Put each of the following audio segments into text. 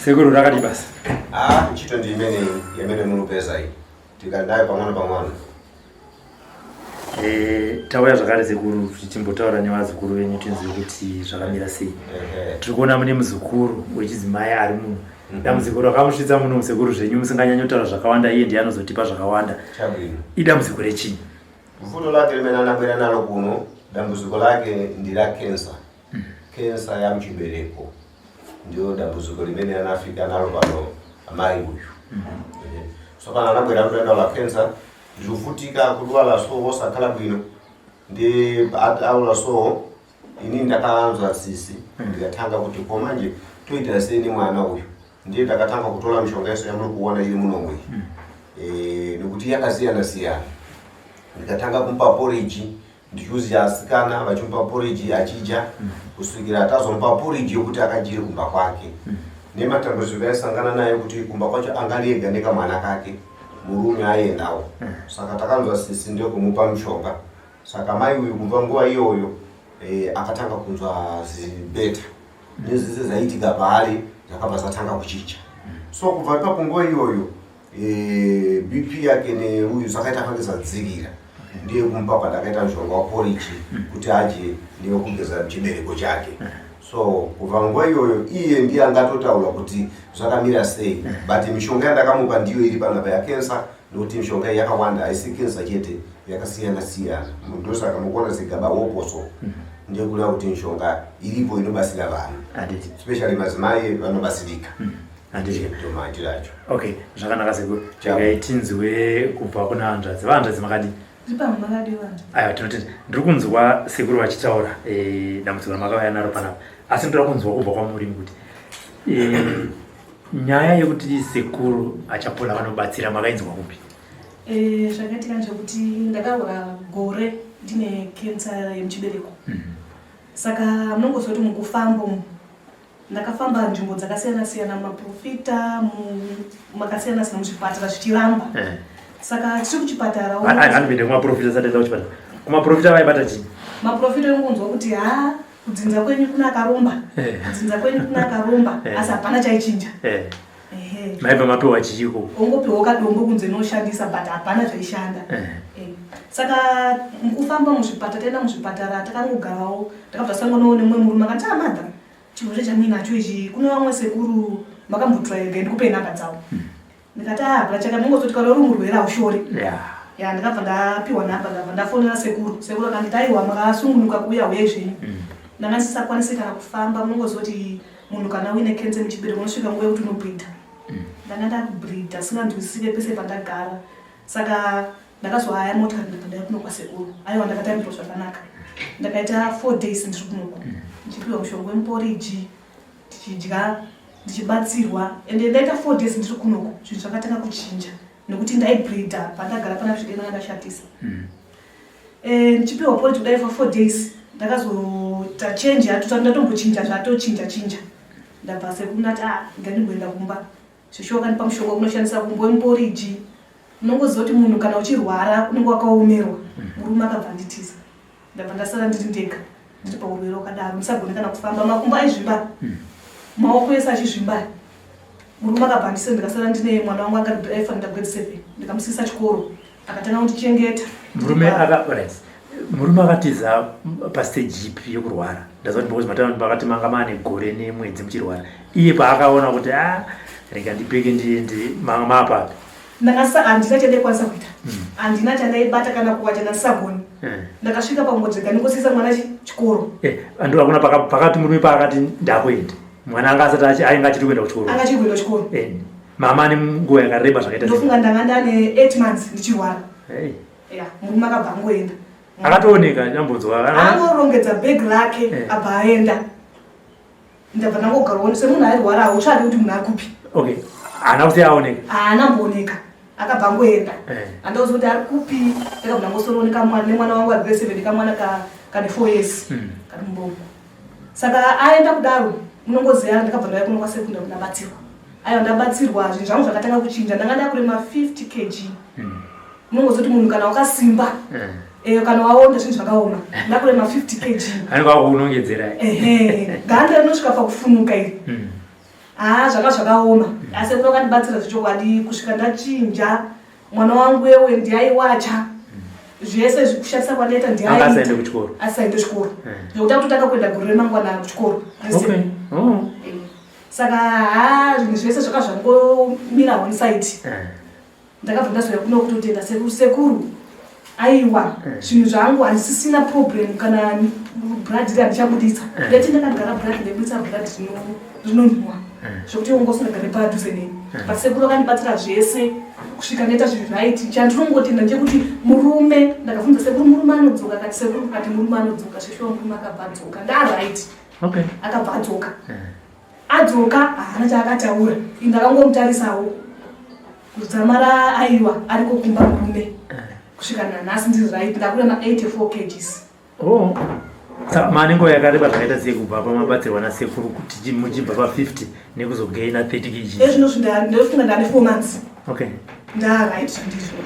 Sekuru rakati basi. Chito ndi imene munopeza iyi. Tikadayo pang'ono. Tauya zvakare Sekuru tichimbotaura nevazukuru venyu tinzwe kuti zvakamira sei. Tiri kuona mune muzukuru wechidzimai ari muno. Dambudziko rakamusvitsa muno Sekuru zvenyu musinganyanyi kutaura zvakawanda, iye ndiye anozotipa zvakawanda. Chabwino. Idambudziko rechii? Vuto lake limene anabwera nalo kuno, dambudziko lake ndi la cancer. Cancer ya Muchibereko. Ndio dambudziko limene anafika nalo pano amayi uyu. So kana anabwera mtenda la cancer, ndivutika kudwala so osakhala bwino. Ndi ataula so ini ndakaanza sisi, ndikatanga kuti komanje toita seni mwana uyu. Ndiye ndakatanga kutola mishonga yeso yamwe kuona ili muno mwe. Nikuti yakasiyana. Ndikatanga kumpa porridge, ndijuzi asikana vachimpa porridge achija kusukira atazompa porridge yokuti akajire kumba kwake. Nematambudziko yasangana naye kuti kumba kwacho angalega neka mwana kake murume ayendawo. Saka takanzwa sisi ndio kumupa mishonga. Saka mai uyu kubva nguva iyoyo akatanga kunzwa zibeta. Nezise zaitika paari zakabva zatanga kuchicha. So kubva ipapo nguva iyoyo BP yake ne uyu zakaita fange zadzikira. Ndiye kumpa pandakaita mishonga wa porridge kuti aje ndiye kugeza chibereko chake. So kubva nguva iyoyo iye ndiye angatotaura kuti zvakamira sei, but mishonga yandakamupa ndiyo iri panapa ya cancer, nokuti mishonga yakawanda haisi cancer chete, yakasiyana. Munhu saka mukuona zigaba woposo. Ndiye kuona kuti mishonga iripo inobasira vanhu, especially madzimai vanobasirika. Tomaitiracho. Okay, zvakanaka Sekuru. Tinzwe kubva kuna hanzvadzi. Hanzvadzi makadi? Aiwa, tinotenda. Ndiri kunzwa Sekuru vachitaura dambudziko ramakauya naro panapa. Asi ndiri kunzwa kubva kwamuri kuti nyaya yekuti Sekuru Achapola vanobatsira makainzwa kupi? Zvakaitika ndezvekuti ndakaura gore ndine cancer yemuchibereko. Saka munongozwa kuti mukufamba ndakafamba nzvimbo dzakasiyana maprofita makasiyana muzvipatara zvichiramba. Saka tiri kuchipatara anobende kumaprofita satenda kuchipatara. Kumaprofita vaibata chii? Maprofita unongonzwa kuti kudzinza kwenyu kuna akaromba. Asi hapana chaichinja. Maibva mapiwa chichiko. Ungopiwa kadombo kunze noshandisa but hapana zvaishanda. Saka mukufamba muzvipatara tenda muzvipatara takangogarawo takabva sanganawo nemwe murume akati madha chirwere chamuinacho ichi kune vamwe Sekuru makambotrayiga ndikupe nhaka dzavo. Ndikati brachaka ndingozoti kana uri murwere haushori. Ndikabva ndapiwa nhaka ndabva ndafonera Sekuru akanditi aiwa makasungunuka kuuya uye zvenyu. Ndanga ndisakwanisi kana kufamba. Munongozoti munhu kana uine cancer muchibereko unosvika nguva yekuti unobhidha. Ndanga ndakubhidha singanzwisisike pese pandagara. Saka ndakazohaya motikari ndikandauya kuno kwaSekuru. Aiwa ndakatambirwa zvakanaka. Ndakaita 4 days ndiri kunoko. Ndichipiwa mushonga wemuporridge, ndichidya, ndichibatsirwa. Ende ndaita 4 days ndiri kunoko. Zvinhu zvakatanga kuchinja. Nekuti ndaibhidha pandagara pana kusvika ndakashatisa. Ndichipiwa porridge kudai for 4 days. Ndakazota change ndatombochinja zvatochinja. Ndabva Sekuru ndati ngandigoenda kumba. Zvishoka ndipa mushonga unoshandisa kumba wemuporridge. Unongoziva kuti munhu kana uchirwara unenge wakaomerwa. Murume akabva anditiza. Ndabva ndasara ndiri ndega. Ndiri paurwere wakadaro ndisagone kana kufamba. Makumbo aizvimba. Maoko ese achizvimba. Murume akabva andisiya ndikasara ndine mwana wangu aifanira grade 7. Ndikamusisa chikoro. Akatanga kundichengeta. Murume akatiza pastage ipi yokurwara? Ndaziva kuti matano pakati manga mane gore nemwedzi muchirwara. Iye paakaona kuti rega ndipeke ndiende mapa. Handina chandikwanisa kuita. Handina chandaibata kana kuwacha ndisagoni. Ndakasvika pangodzi ndingosisa mwana chikoro. Andura kuna pakati murume paakati ndakuenda. Mwana anga asati ainga achiri kuenda kuchikoro. Anga achiri kuenda kuchikoro. Mama ane nguva yakareba zvakaita sei? Ndofunga ndanga ndane 8 months ndichirwara. Murume akabva angoenda. Akatooneka nyambonzwa. Angorongedza bag rake abva aenda. Ndabva ndangogarawo semunhu airwara hautsvadi kuti munhu akupi. Okay. Haana kuti aoneka? Haana mbooneka. Akabva angoenda. Handauziva kuti ari kupi. Ndakabva ndangosorooneka nemwana wangu ari grade 7 kamwana kane 4 years. Kari mumbongo. Saka aenda kudaro. Munongoziva ndakabva ndauya kuno kwaSekuru ndabatsirwa. Aiwa ndabatsirwa zvinhu zvangu zvakatanga kuchinja. Ndanga ndakurema 50 kg. Munongoziva kuti munhu kana wakasimba kana waonda zvinhu zvakaoma ndakurema 50 kg. Anenge akunongedzera. Ganda rinosvika pakufunuka iri. zvakaoma asi kuno kandibatsira zvichokwadi kusvika ndachinja mwana wangu wewe ndiaiwacha zvese kushandisa kwanoita ndiasaende kuchikoro asaende kuchikoro ndokuti akutotanga kuenda gore remangwana kuchikoro saka zvinhu zvese zvaka zvangomira one side ndakabva ndazoya kuno kutotenda sekuru aiwa zvinhu zvangu handisisina problem kana blood handichabuditsa ndati ndakagara blood ndebuditsa blood zvinonhuwa zvokuti ungosingagare padhuze neni but sekuru akandibatsira zvese kusvika ndaita zvinhu right chandinongotenda ndechekuti murume ndakabvunza sekuru murume anodzoka kati sekuru kati murume anodzoka zveshuwa murume akabva adzoka ndaright akabva adzoka adzoka haana chaakataura ndakangomutarisawo kudzamara aiwa ariko kumba murume kusvika nanhasi ndiri right ndakura na84 kgs manengo yakareba zvakaita sei kubva pamabatsirwa nasekuru kuti muchibva pa50 nekuzogaina 30 kg ezvino ndofunga ndane 4 months ndaright zvandizvo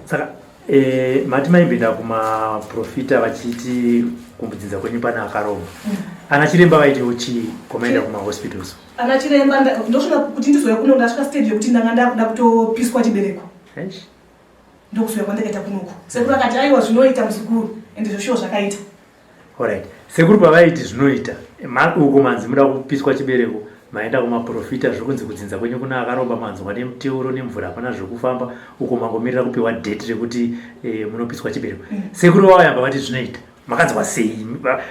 saka mati maimbinda kumaprofita vachiti kumbudzinza kwenyu pana akaroma ana chiremba vaitiwo chi komaenda kumahospitals ana chiremba ndosvika kuti ndizoya kuno ndasvika stage yekuti ndanga ndakuda kutopiswa chibereko ndokuzoya kwandakaita kunoko sekuru akati aiwa zvinoita muzukuru ende zvoshuwa zvakaita alright sekuru pavaiti zvinoita uko manzi muda kupiswa chibereko maenda kumaprofita zvokunzi kudzinza kwenyu kuna akaromba manzwa nemuteuro nemvura hapana zvokufamba uko mangomirira kupiwa date rekuti munopiswa chibereko sekuru vayamba vati zvinoita makanzwa sei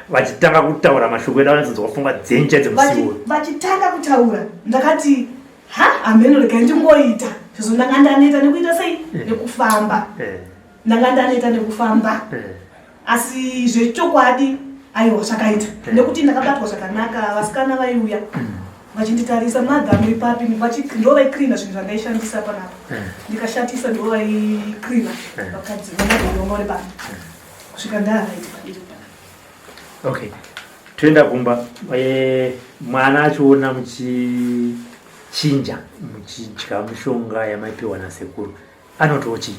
vachitanga kutaura mashoko edu anonzwa pfungwa dzenja dzemusiwo vachitanga kutaura ndakati ameno regai ndingoita zvizvo ndanga ndaneta nekuita sei nekufamba ndanga ndaneta nekufamba asi zvechokwadi aiwa zvakaita nekuti ndakabatwa zvakanaka vasikana vaiuya vachinditarisa madhamu ipapi ndo vaiklina zvinhu zvandaishandisa panapa ndikashatisa ndo vaiklina vakadzi vangadonga uri pano kusvika ndaraiti padiri pana toenda kumba mwana achiona muchichinja muchidya mishonga yamaipiwa nasekuru anotiwo chii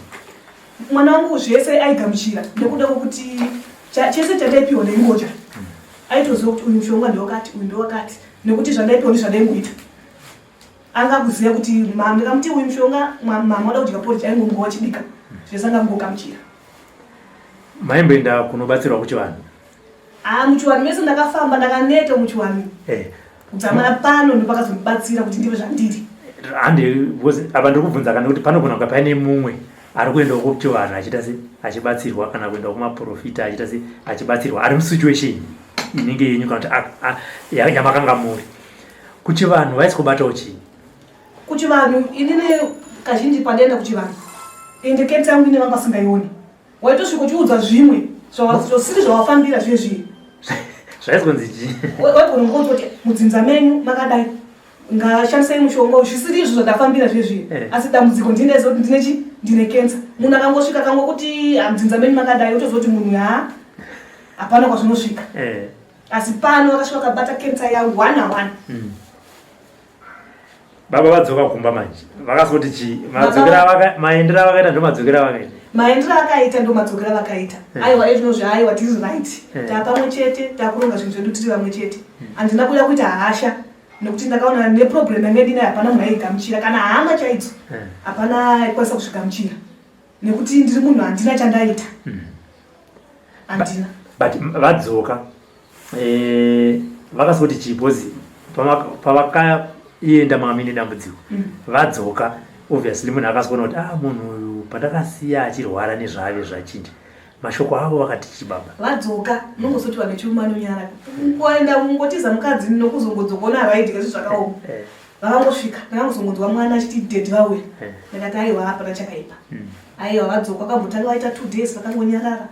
mwana wangu zvese aigamuchira nekuda kwokuti chese chandaipiwa ndaingoja aitoziva kuti uyu mushonga ndewakati uyu ndewakati nekuti zvandaipiwa ndizvandaingoita angakuziva kuti ndikamuti uyu mushonga mama wada kudya porridge aingomga wachibika zvese angangogamuchira maimboenda kunobatsirwa kuchivanhu muchivanhu mese ndakafamba ndakaneta muchivanhu kudzamara pano ndopakazondibatsira kuti ndive zvandiri apa ndiri kubvunza kana kuti panogona kunga paine mumwe ari kuenda kuchivanhu achiita se achibatsirwa kana kuenda kumaprofita achiita se achibatsirwa ari musituation inenge yenyu kana kuti yamakanga muri kuchivanhu vaisi kubatawo chii kuchivanhu inini kazhinji pandaenda kuchivanhu ende kenzi yangu ine vanga vasingaioni waitosvika uchiudza zvimwe zvosiri zvawafambira zviye zviri zvaisonzi chii waigona ngozoti mudzinza menyu makadai ngashandisei mushonga zvisiri izvo zvandafambira zviye zviri asi dambudziko ndineze kuti ndinechi ndine kensa munhu akangosvika kangokuti mudzinza menyu makadai utozoti munhu hapana kwazvinosvika asi pano akasvika akabata kensa yangu 1 baba vadzoka kumba manje vakazoti chii maendera vakaita ndo madzokera vakaita maendera akaita ndo madzokera vakaita aiwa ezvinozvi aiwa tiri right tapamwe chete takuronga zvinhu zvedu tiri vamwe chete handina kuda kuita hasha nekuti ndakaona neproblem yange dina hapana munhu aigamuchira kana hama chaidzo hapana aikwanisa kuzvigamuchira nekuti ndiri munhu handina chandaita handina but vadzoka vakazoti chipozi pavakaenda mamine dambudziko vadzoka obviously munhu akazokona kuti munhu uyu pandakasiya achirwara nezvaave zvachinja mashoko avo vakati chibaba vadzoka nongozoti vanhu chiuma nonyara ngoenda kungotiza mukadzi nokuzongodzokona raidya zvi zvakaoma vakangosvika ndakangozongonzwa mwana achiti dead vauya ndakati aiwa hapana chakaipa aiwa vadzoka vakambotanga vaita 2 days vakangonyarara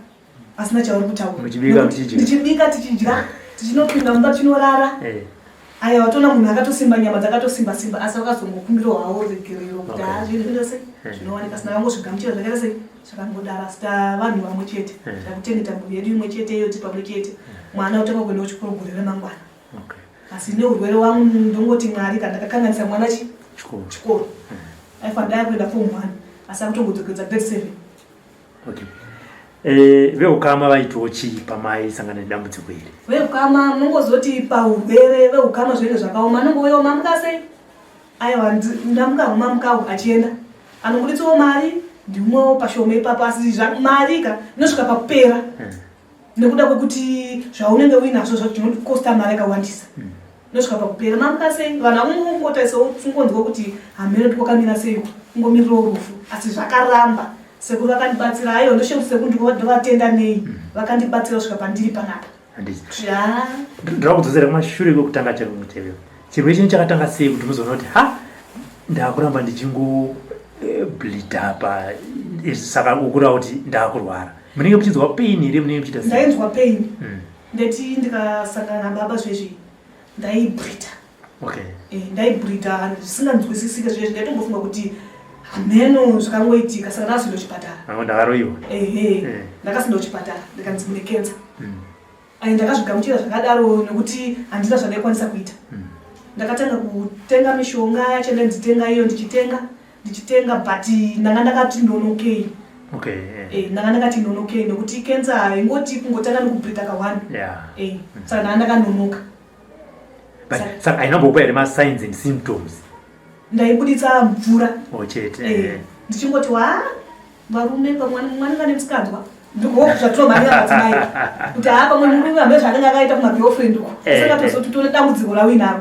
asina chauri kutaura ndichibika tichidya tichinopinda mumba tichinorara aiwa toona munhu akatosimba nyama dzakatosimba simba asi vakazongokumbirawo hawo regerero kuti zvinhu zvindose zvinowanika sina vangozvigamuchira zvakaita sei zvakangodara sita vanhu vamwe chete takutengeta mhuri yedu imwe chete iyo tipamwe chete mwana utanga kuenda kuchikoro gore remangwana asi neurwere wangu ndongoti mwari kana ndakakanganisa mwana chikoro aifanira kuenda form 1 asi akutongodzokedzwa grade 7 veukama vaitiwo chii pamaisangana nedambudziko iri? Veukama munongozoti paurwere veukama zvinenge zvakaoma anongovewo mamuka sei aiwa ndamukahuma mukawo achienda anonguditsawo mari ndimwewo pashoma ipapo asi mari ka inosvika pakupera nekuda kwekuti zvaunenge uinazvo zvinotikosta mari akawandisa inosvika pakupera mamuka sei vanhu akungotarisao ungonzwa kuti hamene tikokamira sei ungomirirawo rufu asi zvakaramba sekuru vakandibatsira aiwa ndoshemuti sekuru ndovatenda nei vakandibatsira kusvika pandiri panapa. Ndinoda kudzosera kumashure kwekutanga chero mutevero chirwere chinhu chakatanga sei kuti muzoona kuti ndakuramba ndichingo bleed apa saka ukura kuti ndakurwara munenge muchinzwa pain here munenge muchiita sei? Ndainzwa pain ndeti ndikasangana nababa zvezvi ndaibreatha. Okay. Ndaibreatha zvisinganzwisisike zvezvi ndaitombofunga kuti hameno zvakangoitika saka ndakazoenda kuchipatara. Ndakaroiwa? Ndakazoenda kuchipatara ndikanzi mune cancer. Ndakazvigamuchira zvakadaro nekuti handina zvandaikwanisa kuita. Ndakatanga kutenga mishonga yachenda nditenga iyo ndichitenga but ndanga ndakati ndonokei. Ndanga ndakati ndonokei nekuti cancer haingoti kungotanga nekubreatha kawanda. Saka ndanga ndakanonoka. Saka hainambokupa here ma-signs and symptoms? Ndaibuditsa mvura. Chete. Ndichingoti varume pamwana nemusikadzwa ndikuzvatomanya madzimai kuti pamwe murume hamene zvanenge akaita kumagirlfriend uko saka tozototore dambudziko rawinaro.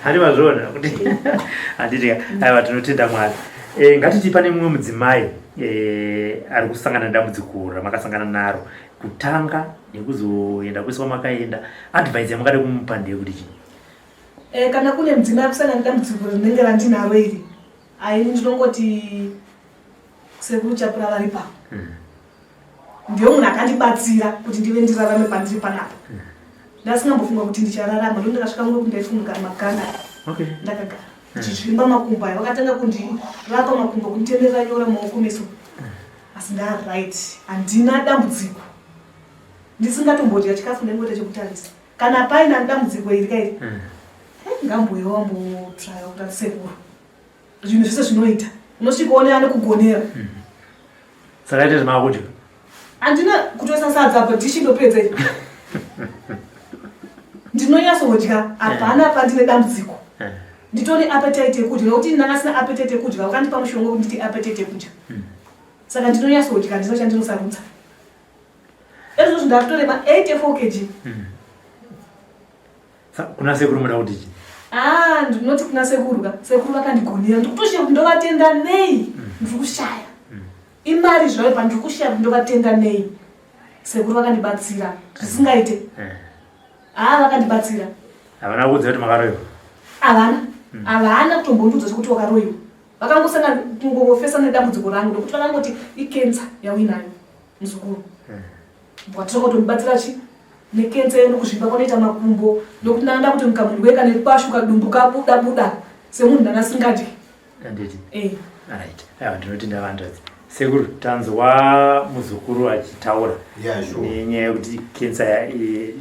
Handi mazvona kuti handitika aiwa tinotenda Mwari. Ngatiti pane mumwe mudzimai ari kusangana nedambudziko ramakasangana naro kutanga nekuzoenda kwese kwamakaenda advice yamakada kumupa ndeyekuti chii? Kana kune mudzimai akusangana nedambudziko rinenge randinaro iri aini ndinongoti sekuru Achapola vari pavo ndiyo munhu akandibatsira kuti ndive ndirarame pandiri panapa. Ndasingambofunga kuti ndichararama ndo ndakasvika kuti ndaifunga maganda ndakagara ndichizvimba makumbo aya vakatanga kundirapa makumbo kunditenderera nyora maoko meso asi ndaright handina dambudziko ndisingatombodya chikafu ndaingota chekutarisa kana paina dambudziko iri kairi ngamboyo wambotsvaya kuti sekuru zvinhu zvese zvinoita unosvikaone ane kugonera. Saka ite zvemaakudya handina kutoisa sadza apa dhishi ndopedza ndinonyatsodya hapana pandine dambudziko nditori appetite yekudya nokuti ndanga sina appetite yekudya vakandipa mushonga kuti nditi appetite yekudya saka ndinonyatsodya ndino chandinosarudza ezvozvo ndakutorema 84 kg. Kuna sekuru muda kuti chii? Ndinoti kuna sekuru vakandigonera ndikutoshiya kuti ndovatenda nei ndiri kushaya imari zvayo pandiri kushaya kuti ndovatenda nei sekuru vakandibatsira zvisingaite. Vakandibatsira. Havana kuudza kuti makaroiwa? Havana kutombondudza sekuti wakaroiwa. Vakangosangana kungofesa nedambudziko rangu nokuti vakangoti ikensa yauinayo muzukuru. Bwatisokotondibatsira chi nekensa iyo nokuzvimba kwanoita makumbo nokuti ndanga kuti mukamudweka nepashuka dumbu kabuda semunhu ndanga singadyi. Handiti? Right. Aiwa ndinotenda vandadzi. Sekuru tanzwa muzukuru achitaura nenyaya yekuti kensa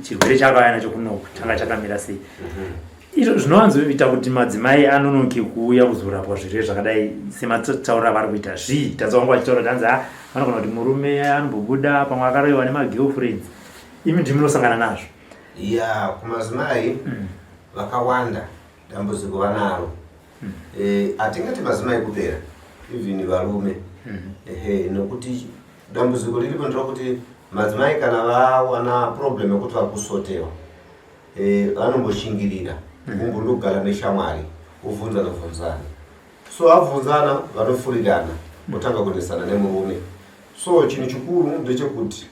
chirwere chakauya nacho kunoku changa chakamira sei. Izvo zvinowanzoita kuti madzimai anonoke kuuya kuzorapwa zvirwere zvakadai semataura vari kuita zvii tanzwa wangu achitaura tanzi vanogona kuti murume anombobuda pamwe akaroiwa nemagirlfriends. Imi ndimunosangana nazvo? Kumadzimai vakawanda dambudziko vanaro. Hatingati madzimai kupera even varume. Nokuti dambudziko riripo ndrokuti madzimai kana vawana problem yekuti vakusotewa vanomboshingirira kumbondogara neshamwari vobvunzana so abvunzana vanofurikana votanga kunesana nemurume. So chinhu chikuru ndechekuti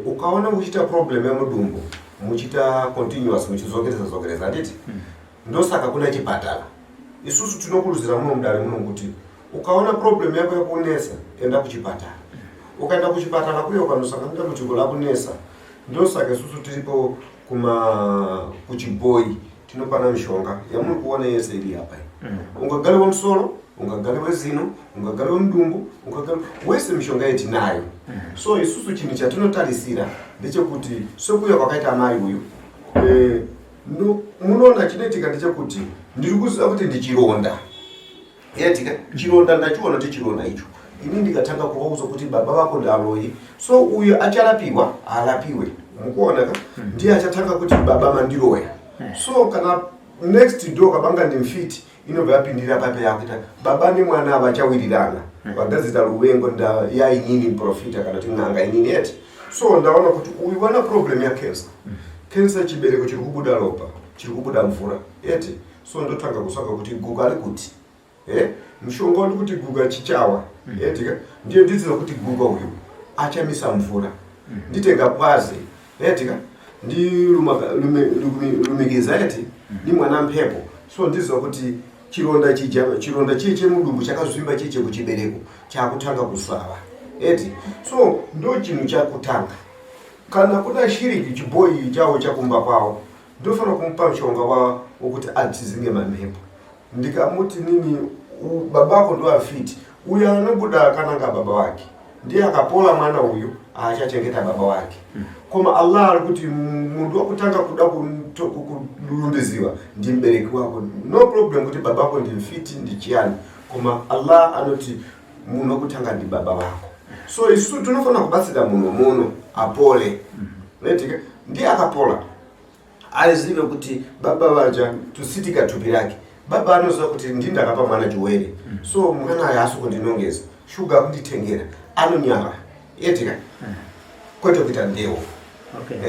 ukaona muchiita problem yemudumbu muchiita continuous muchizokereza handiti ndosaka kuna chipatara. Isusu tinokurudzira muno mudare muno kuti ukaona problem yako yakunesa enda kuchipatara. Ukaenda kuchipatara kuyo ukanosangana nedambudziko rakunesa ndosaka isusu tiripo kuchibhoyi tinopana mishonga yamuri kuona yese iri apa. Ungagara wemusoro, ungagara wezino, ungagara wemudumbu, ungagara wese mishonga yetinayo. So isusu chinhu chatinotarisira ndechekuti sokuya kwakaita mai uyu munoona chinoitika ndechekuti ndiri kuziva kuti ndichironda. Chironda ndachiona kuti chironda icho ini ndikatanga kuwauza kuti baba wako ndaloyi, so uyo achalapiwa alapiwe, mukuona ka ndiye achatanga kuti baba mandiroya. So kana next door kabanga ndimfiti inobva yapindira pape yakuita baba ni mwana avachawirirana vadazita ruwengo nda yainini profita kana kuti ng'anga inini yeti. So ndaona kuti uyu wana problem ya cancer. Cancer chibereko chiri kubuda ropa, chiri kubuda mvura yeti. So ndotanga kusaka kuti guga ari kuti mshonga uri kuti guga chichawa yeti ndiye ndidziva kuti guga uyu achamisa mvura nditenga kwazi yeti ndi lumikiza yeti ni mwana mphepo. So ndidziva kuti chironda chiche mudumbu chakazvimba chiche kuchibereko chakutanga kusava eti. So ndo chinhu chakutanga kana kuna shiriki chiboyi chawo chakumba kwawo ndofana kumupa mshonga wokuti atizinge mamhepo. Ndikamuti nini babako ndo afiti uyo anobuda kananga baba wake ndiye akapola mwana uyu achachengeta baba wake. Koma Allah ari kuti mundu wakutanga kuda kulumbiziwa ndi mbereki wako, no problem kuti babako ndi mfiti ndi chiyani, koma Allah anoti munhu wakutanga ndi baba wako. So isu tunofana kubatsira muno apole netika ndiye akapola aizive kuti baba vaja tusitika thupi rake. Baba anoziva kuti ndindakapa mwana chiwere, so mwana aya asukundinongeza shuga kunditengera anonyara etika kwete kuita ndewo.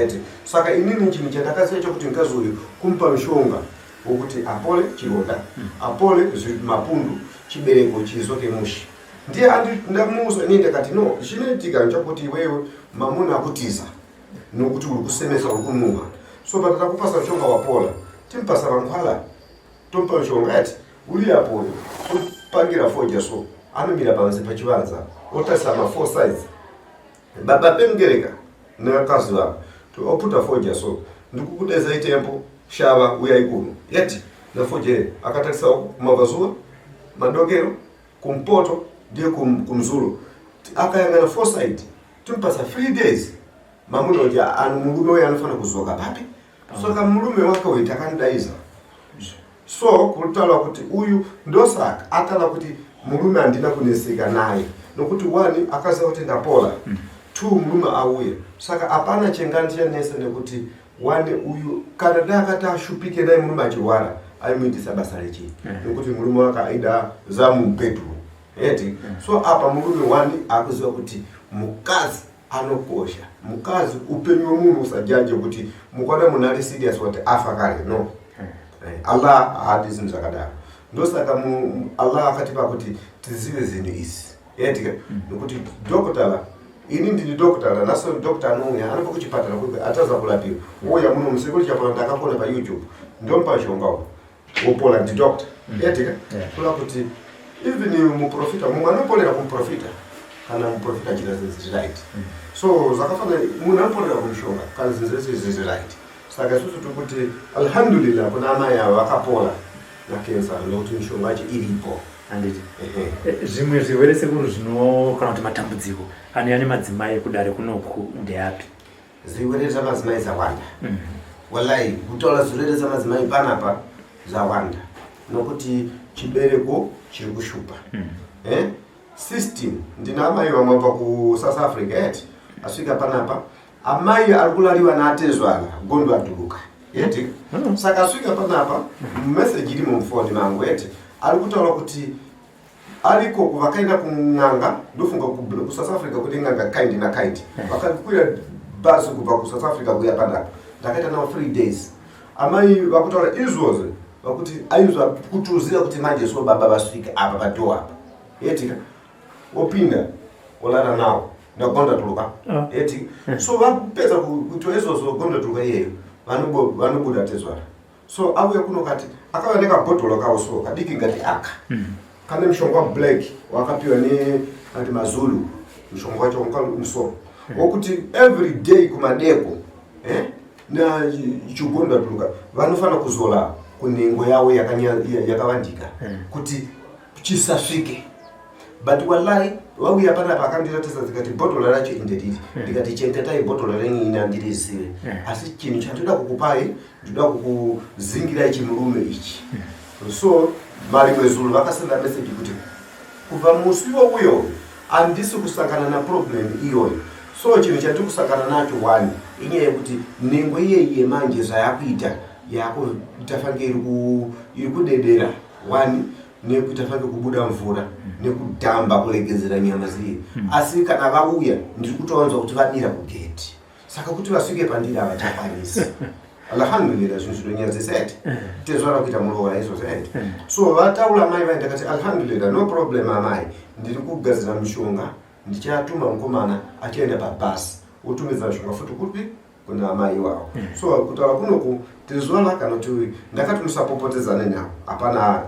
Eti saka inini chinhu chandakasiya chokuti mkazi uyu kumpa mshonga wokuti apole chironda, apole mapundu, chibereko chizoke mushi. Ndiye ndamuuza ine ndakati no chinoitika nchakuti iwewe mamuna akutiza nokuti uri kusemesa uri kunhuha. So patata kupasa mshonga wapola timpasa vankhwala tompa mshonga ati uri apo pangira foja. So anomira pansi pachivanza otarisa ma4 sides baba pengereka nakazi vavo to oputa foja. So ndikukudeza itempo shava uya ikuno yeti na foja akatarisa kumavazuva madokero kumpoto ndiye kumzulu akayangana 4 side timpasa 3 days mamuna uti mulume uyo anofana kuzoka papi. So ka mulume wake uyu takandidaiza. So kutaura kuti uyu ndosaka atala kuti mulume andina kuneseka naye nokuti 1 akaziva kuti ndapola, 2 mulume auye. Saka apana chengani chanesa nekuti 1 uyu kana dakati ashupike naye mulume achirwara aimuitisa basa rechi nokuti mulume wake aida zamupetu eti. So apa mulume 1 akuziva kuti mukazi anokosha, mukazi upenyu hwemunhu usajaje kuti mukwana munhu ari serious kuti afa kare no. Allah hadi zvinhu zvakadaro. Ndosaka Allah akatipa kuti tizive zvinhu izvi yeti nokuti dokotala ini ndini dokotala naso dokotala anouya anopa kuchipatara kuti ataza kulapiwa uya muno musekuru chapana ndakakona pa YouTube ndompa mshonga wopola ndi doctor yeti kula kuti even muprofita mumwe anopolera kumprofita kana muprofita chira zvinhu right. So zvakafana munhu anopolera kumshonga kana zvinhu zvese right. Saka isusu tikuti alhamdulillah kuna amai avo vakapola nakensa nokuti mishonga yacho iripo. Anditi zvimwe zvirwere sekuru zvino kana kuti matambudziko ane madzimai kudare kunoku ndeapi? Zvirwere zvamadzimai zvawanda wallahi, kutaura zvirwere zvamadzimai panapa zvawanda nokuti chibereko chiri kushupa. System ndina amai vamwe pa ku South Africa yeti asvika panapa amai ari kulaliwa naatezvana gondo adhuruka yeti. Saka asvika panapa message iri mufoni mangu yeti ari kutaura kuti ariko vakaenda kun'anga ndofunga ku South Africa kuti n'anga kind na kind vakakwira basi kubva ku South Africa kuya panapa ndakaita nawo 3 days. Amai vakutaura izvozvo vakuti aizva kutuziva kuti manje so baba vasvika apa padoa apa yeti opinda olala nawo ndagonda tuluka eti. So vapedza kutoa izvozvo gonda tuluka iyeyo vanobuda tezvara. So auya kuno kati akava nekabhodholo kawo so kadiki ngati aka kane mshonga black wakapiwa ati mazulu mshonga wacho musoro wokuti every day kumadeko na chigonda tuluka vanofana kuzola kunengo yawo yakavandika kuti chisasvike. But wallahi wauya panapa akandiratidza tikati bhodholo racho indediri ndikati chengetai bhodholo renyu ina ndirizive asi chinhu chandoda kukupai ndoda kukuzingira chimurume ichi. So marimwe zulu vakasenda message kuti kubva musi wouyo andisi kusangana na problem iyoyo. So chino chati kusangana nacho one inyaya yekuti nhengo iyeyi manje zvayakuita yako itafange iri kudedera one nekutafange kubuda mvura nekudhamba kulegedzera nyama ziye. Asi kana vauya ndiri kutowanzwa kuti vadira kugeti, saka kuti vasvike pandiri havachakwanisi. Alhamdulillah zvinhu zvinonyadzisa eti tezvara kuita muroora izvozvo eti. So vataura mai vaenda kati alhamdulillah no problem amai, ndiri kugadzira mishonga, ndichatuma mukomana achienda pabhasi otumidza mishonga futi kupi kuna amai wavo. So kutaura kunoku tizvona kana kuti ndakati musapopotedzane navo, hapana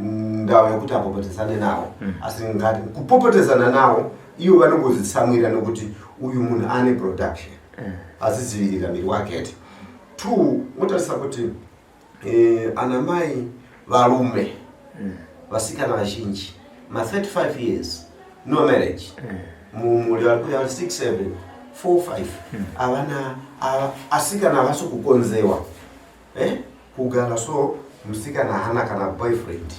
ndau yekuti apopotedzane navo, asi ngati kupopotedzana navo ivo vanongozitsamwira nokuti uyu munhu ane production azidzivirira miri wake eti. 2 motarisa kuti anamai varume vasikana vazhinji ma 35 years no marriage mumuri vari kuya 6 7 4 5 avana asikana havasi kukonzewa kugara. So musikana hana kana boyfriend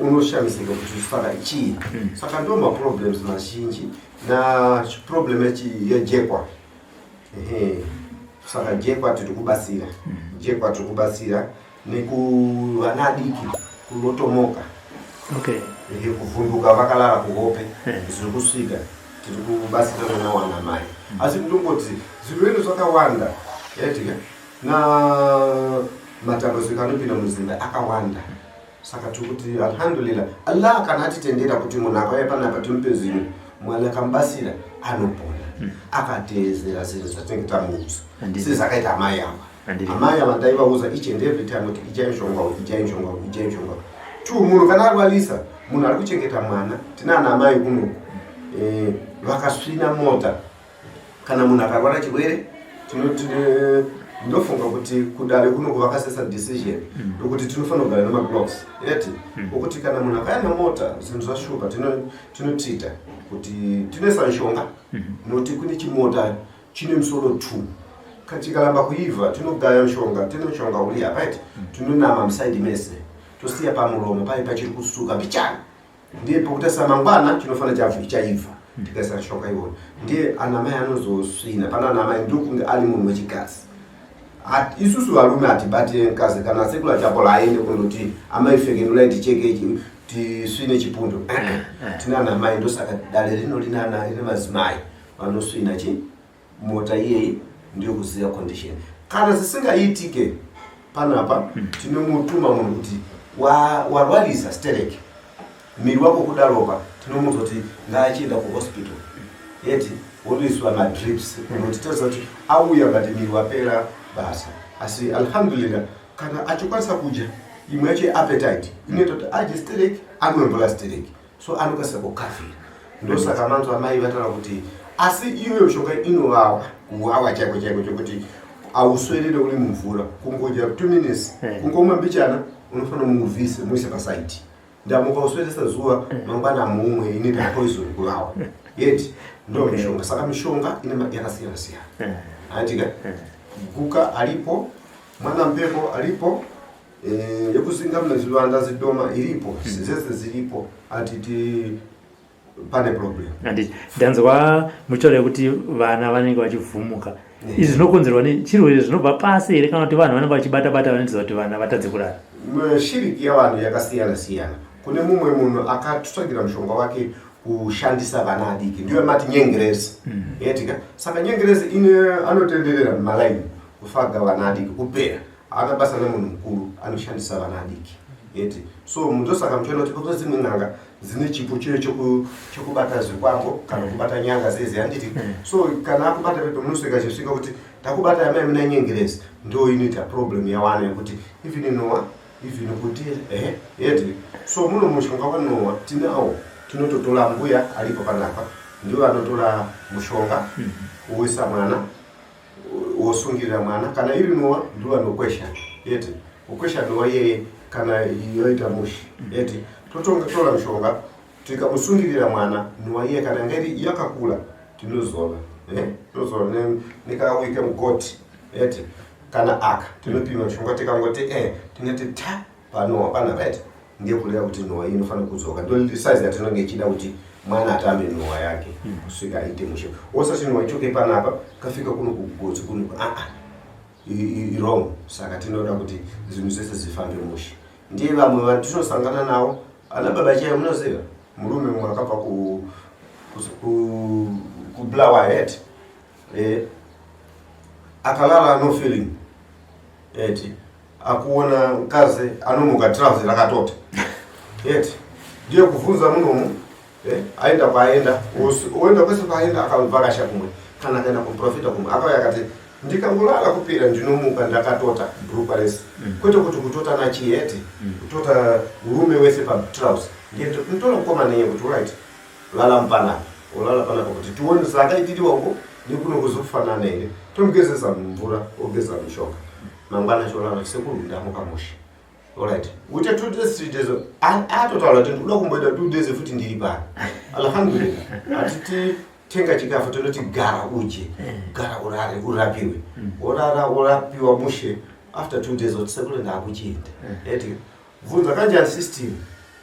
unoshamisika kuti saka chii. Saka ndo ma problems mazhinji na problem yejekwa. Saka jekwa tikubatsira, jekwa tikubatsira nekuvana adiki kulotomoka, kuvhunduka vakalala kuhope zviri kusvika tiri kubatsira nana wana mai. Asi ndongoti zvirwere zvakawanda yatika na matambudziko anopinda muzimba akawanda. Saka tiri kuti alhamdulillah Allah kana atitendera kuti munhu akauya panapa timupe zvinhu, Mwari akambatsira anopona. Akateedzera zvinhu zvatinenge tamuudza sezvakaita amai ava. Amai ava ndaivauza each and every time kuti ijai mishonga uyu, ijai mishonga uyu, ijai mishonga uyu. 2 munhu kana arwarisa, munhu ari kuchengeta mwana, tina ana amai kuno vakasvina mota. Kana munhu akarwara chirwere ndofunga kuti kudare kuno kuvakasesa decision ndokuti tinofanira kugara nemagloves eti okuti kana munhu akaenda mota zvinhu zvashupa tinotita kuti tinoisa mishonga noti kune chimota chine musoro 2 kachikaramba kuibva tinogaya mishonga, tine mishonga uri apa eti tinonama musaidi mese tosiya pamuromo pai pachiri kusuka pichana. Ndiye pokutasa mangwana chinofanira chaibva tikaisa mishonga iyoyo. Ndiye anamai anozosvina pana anamai ndokunge ari munhu wechikadzi. Isusu varume hatibati nkazi kana sekuru Achapola aende kundoti amai fegenulai ticheke tisvine chipundo. Tina anamai ndosaka dare rino rina madzimai vanosvina mota iyeyi ndiyo kuziva condition. Kana zisingaitike panapa tinomutuma munhu kuti warwarisa stereki miri wako kuda ropa, tinomuudza kuti ngaachienda kuhospital yeti woiswa madrips kunotitaridza kuti auya ngati miri wapera basa. Asi alhamdulillah kana achikwanisa kudya imwe yacho appetite inoita kuti adye stereki anombola stereki, so anokwanisa kukafira. Ndosaka manzwa amai vataura kuti asi iyoyo mishonga inowawa kuwawa chaiko chaiko chokuti auswedere uri mumvura kungodya 2 minutes kungomwa mbichana unofanira muvhise muise pasaiti. Ndamukauswedesa zuva mangwana mumwe inoita poison kuwawa yeti ndo mishonga. Saka mishonga yakasiyana siyana atika guka alipo, mwana mpepo alipo, yekuzingamira zviwanda zidoma iripo, zese ziripo, atiti pane problem. Ndanzwa muchoro yekuti vana vanenge vachivhumuka. Izvi zvinokonzerwa nechirwere zvinobva pasi here kana kuti vanhu vanenge vachibata vanotiza kuti vana vatadze kurara? Shiriki yavanhu yakasiyana siyana. Kune mumwe munhu akatutsvagira mushonga wake kushandisa vana adiki, ndiyo mati nyengerezi yetika. Saka nyengerezi anotenderera mumalaini kufaga vana adiki kupera, haana basa nemunhu mukuru, anoshandisa vana adiki yeti. So ndosaka muchiona kuti kune dzimwe n'anga dzine chipo chiyo chokubata zvikwambo kana kubata nyanga zeze handiti. So kana akubata pedo munosvika chisvika kuti takubata yamai muna nyengerezi, ndo inoita problem yawana yekuti even nowa even kuti yeti. So muno mushonga wanowa tinawo tinototora mbuya alipo panapa, ndiwo anotora mushonga uisa mwana wosungirira mwana. Kana iri nowa ndiwo anokwesha yeti, ukwesha nowa yeye kana yoita mushi yeti. Totora mushonga tikamusungirira mwana nowa yeye kana ngeri yakakula tinozola tozola nikawike mugoti yeti. Kana aka tinopima mushonga tikangoti tinoti ta panowa panapa yeti ndiye kulera kuti nowa iyi inofanira kudzoka. Ndo size yatinenge ichida kuti mwana atambe nowa yake kusvika aite mushe. Osati nowa ichoke panapa kafika kuno kugotsi kuno wrong. Saka tinoda kuti zvinhu zvese zvifambe mushe. Ndiye vamwe vatinosangana nawo ana baba chaivo munoziva murume mumwe akabva kublawa head akalala no feeling akuona mkazi anomuka trouser rakatota ndiye kuvhunza munomu aenda kwaenda oenda kwese kwaenda akavhakasha kumwe kana akaenda kuprofita kumwe akauya akati ndikangolala kupira ndinomuka ndakatota bhurukwa rese kwete kuti kutota nachiyeti kutota urume wese patrouser ndiye ndinotora mukoma neye kuti right lala mpanapa olala panapa kuti tione sakaitiriwako nekuno kuzofanana here tomugezesa mvura ogeza mishonga mangwana cholala sekuru ndamuka mushe alright uite 2 days 3 days atotaura kuti ndoda kumboita 2 days futi ndiri pano alhamdulillah atiti tenga chikafu tondoti gara uje gara urare urapiwe orara urapiwa mushe after 2 days oti sekuru ndakuchienda eti vunza kanjani system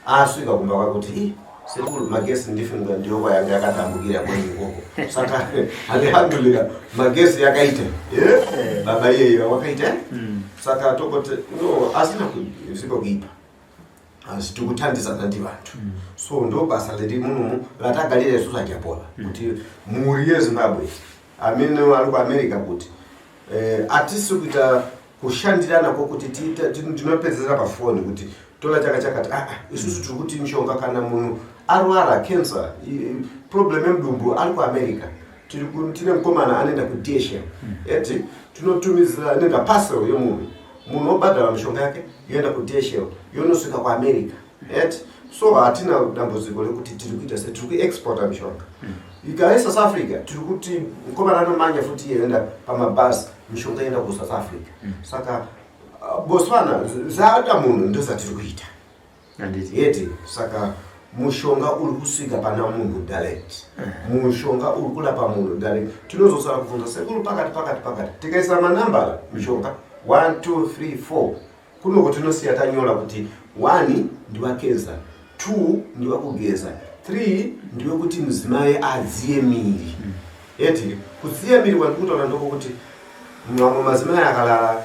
asvika kumba kwake kuti sekuru magesi ndifunga ndiyo kwayanga yakatambukira kwenye ikoko saka alhamdulillah magesi yakaita baba yeyo wakaita saka tokote no asina kuzipa kuipa asi tikuthandizana ndi vanthu so ndo basa leti munomu latagalira isu Achapola kuti muri yeZimbabwe amene ali ku America kuti atisi kuita kushandirana kokuti tinopedzera pa phone kuti tola chakati isusu tiri kuti mishonga kana munhu arwara cancer problem emdumbu ali ku America tine mkomana anoenda ku Asia eti tinotumiza nenda parcel yomunhu obhadhara mishonga yake yoenda ku Asia yonosvika ku America eti so hatina dambudziko rekuti tiri kuita se tiri kuexporta mishonga ika South Africa tiri kuti mkomana anomanya futi yoenda pamabhasi mishonga yoenda ku South Africa saka Botswana zvaada munhu ndozvatiri kuita yeti saka mushonga uri kusvika pana munhu direct mushonga uri kulapa munhu direct tinozosara kubvunza sekuru pakati tikaisa manambara mishonga 1 2 3 4 kunoko tinosiya tanyora kuti 1 ndiwa cancer 2 ndiwa kugeza 3 ndiwe kuti mudzimai adziye miri yeti kudziya miri wandikutaura ndoko kuti mamwe madzimai akalala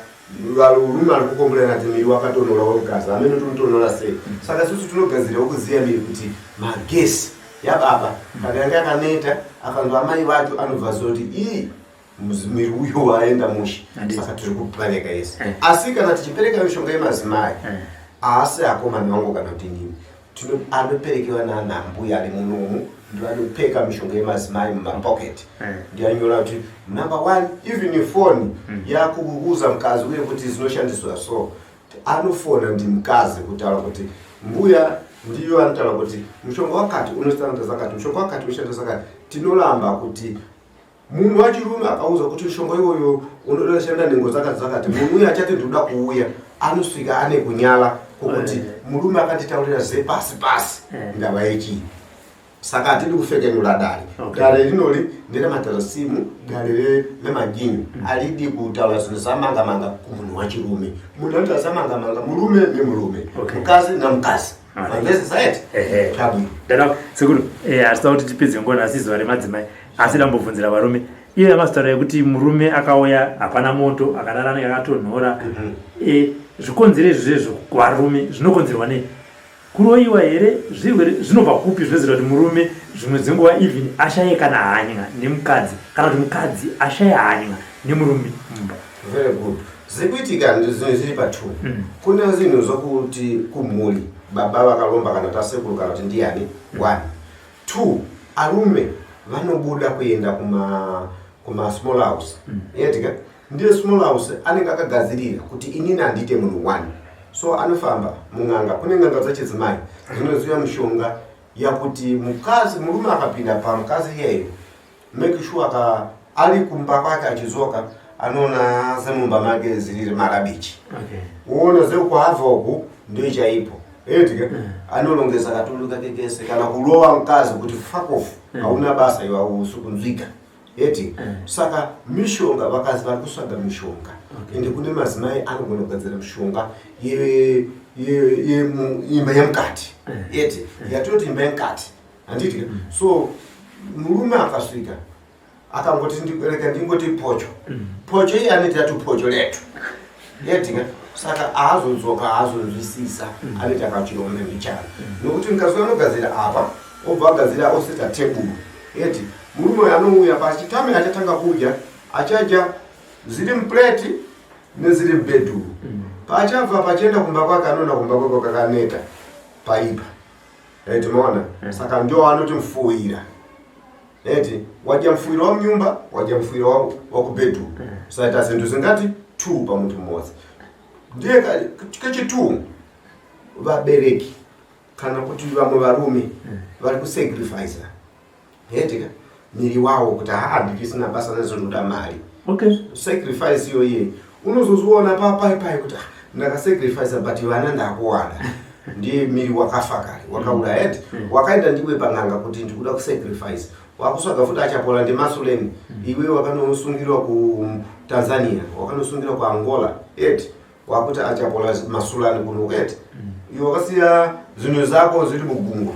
varume ari kukomborera kuti miri wakatonora wogaza amene tinotonora sei saka isusu tinogadzira wokuziya miri kuti magesi yababa kana yanga yakaneta akanzwa amai vacho anobva zoti ii miri uyo waenda mushe saka tiri kupereka ese asi kana tichipereka mishonga yemadzimai asi akomana vangu kana kuti nini anoperekewa nanambuya ari munomu ndivanopeka mishonga yemadzimai mumapocket ndiyanyora kuti number 1 even ifoni yakuuza mkazi uye kuti zinoshandiswa so anofona ndi mkazi kutaura kuti mbuya ndiyo anotaura kuti mushonga wakati unoshanda zakati mushonga wakati unoshanda zakati tinoramba kuti munhu wachirume akauza kuti mushonga iwoyo unoshanda nhengo zakati munhu uye achati ndoda kuuya anosvika ane kunyala kokuti murume akanditaurira zepasi ndava yechii saka atidi kufekenura dare dare rinori nderemadharasimu dare remajinyu alidi kutaura zvinhu zamanga kumunhu wachirume munhu anotaura zamanga murume nemurume mukazi namukazi mandezisayeti dada sekuru asita kuti tipedze ngona asi zuva remadzimai asi dambobvunzira varume iye amazitaura yekuti murume akauya hapana moto akararana yakatonhora zvikonzero izvozvo kuvarume zvinokonzerwa nei kuroyiwa here zvirwere zvinobva kupi zvinoziva kuti murume zvimwe dzenguva even ashaye kana hanya nemukadzi kana kuti mukadzi ashaye hanya nemurume mumba very good zikuitika zvinhu zviri patwo kune zvinhu zvokuti kumhuri baba vakaromba kana tasekuru kana kuti ndiani 1 2 arume vanobuda kuenda kuma small house yetika ndiye small house anenge akagadzirira kuti inini handite munhu 1 so anofamba munganga kune nganga dzachidzimai dzinoziva mishonga yakuti mukazi murume akapinda pamukadzi iyeyo make sure ari kumba kwake achizoka anoona semumba make ziri marabichi uona zekuhabva uku ndio chaipo etika anolongeza katundu kake kese kana kurova mukazi kuti fuck off hauna basa iwa usukunzwika eti saka mishonga vakazi vari kusvaga mishonga ende kune madzimai anogona kugadzira mishonga imba yemukati eti yatoti imba yemukati handiti so murume akasvika akangoti ndibereka ndingoti pocho iye aneti ati pocho letu yetika saka azodzoka azonzwisisa aneti akachirome mbichana nokuti mukazwa anogadzira apa obva agadzira oseta teburu yeti murume anouya pachitame achatanga kudya achadya ziri mupleti neziri mubedhuru pachabva pachienda kumba kwake anoona kumba kwake kakaneta paipa eti maona saka ndio anoti mfuwira eti wadya mfuwiro wa mnyumba wadya mfuwiro wa kubedhuru saka zinthu zingati 2 pamuntu mmodzi ndiye kechitu vabereki kana kuti vamwe varume vari kusacrifice yetika miri wavo kuti ndichisina basa nezvinoda mari sacrifice iyoye unozozviona papai kuti ndakasacrifice but vana ndakuwana ndiye miri wakafa kare wakaura eti wakaenda ndiwe pan'anga kuti ndikuda kusacrifice wakusvaga futi Achapola ndemasuleni iwe wakanosungirwa kuTanzania wakanosungirwa kuAngola eti wakuti Achapola masulani kuno eti iwe wakasiya zvinhu zako zviri mugungwa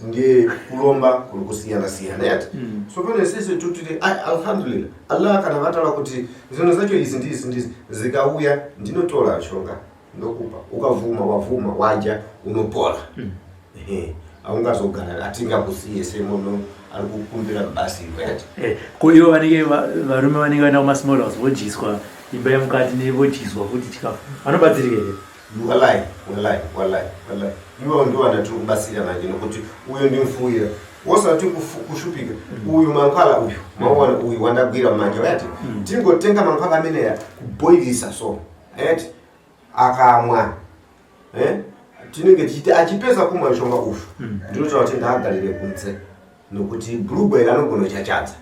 ndiye kulomba kuri kusiyana eti so pane sisi tutiri alhamdulillah Allah kana vatala kuti zvinhu zvacho izi ndizi zikauya ndinotora shonga ndokupa ukavuma wavuma waja unopola aungazogara atingakusiye semunhu ari kukumbira basi eti ko ivo vanenge varume vanenge vaenda kumasmall house vodyiswa imba yemukati nevodyiswa futi chikafu vanobatsirika here wallahi ivo ndo vanatiri kubasira manje nokuti uyo ndimfuwira wosati kushupika uyu mankhwala uyu maona uyu wandagwira manje eti tingotenga mankhwala ameneya kuboilisa so eti akamwa tinenge tichiti achipedza kumwa mishonga ufu ndinotaura kuti ndaagarire kunze nokuti bluebell anogona chachadza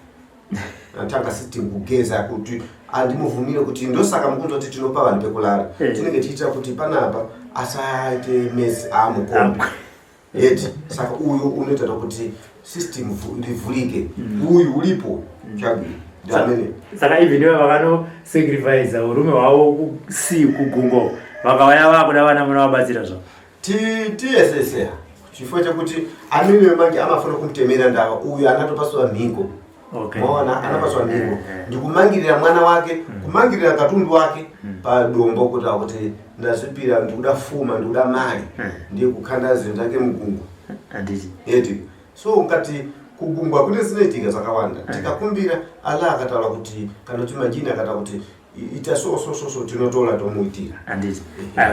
natanga siti kugeza kuti andimuvhumire kuti ndosaka mukundoti tinopa vanhu pekulala tinenge tichita kuti panapa asaite mesi amukombe eti saka uyu unoita kuti system rivhurike uyu ulipo chabwino ndamene saka even ivo vakanosacrifice urume hwavo kugungo vakauya vakuda vana munovabatsira zvavo tiyeseseya chifukwa chakuti amene manje amafuna kumutemera ndava uyu anatopaswa mhingo maona anapaswa mhingo ndikumangirira mwana wake kumangirira katundu wake padombo kuti ndazvipira ndikuda fuma ndikuda mari ndiye kukhanda zvinhu zvake mugungu eti so ngati kugungwa kune zinoitika zvakawanda tikakumbira Allah akataura kuti kana kuti majini akataura kuti ita so tinotola tomuitira handiti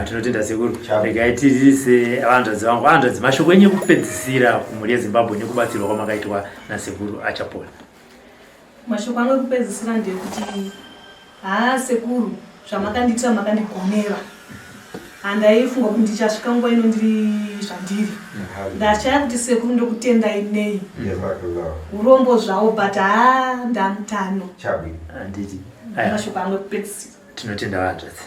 tinotenda sekuru regai tirise vandadzi vangu vandadzi mashoko enyu ekupedzisira kumhuri yeZimbabwe nekubatsirwa kwamakaitwa naSekuru Achapola. Mashoko angu ekupedzisira ndekuti sekuru zvamakandiitira makandigonera handaifunga kuti ndichasvika nguva ino ndiri zvandiri ndachaya kuti sekuru ndokutendai nei urombo zvavo but ndamutano handiti mashoko angu ekupedzisira tinotenda vandadzi.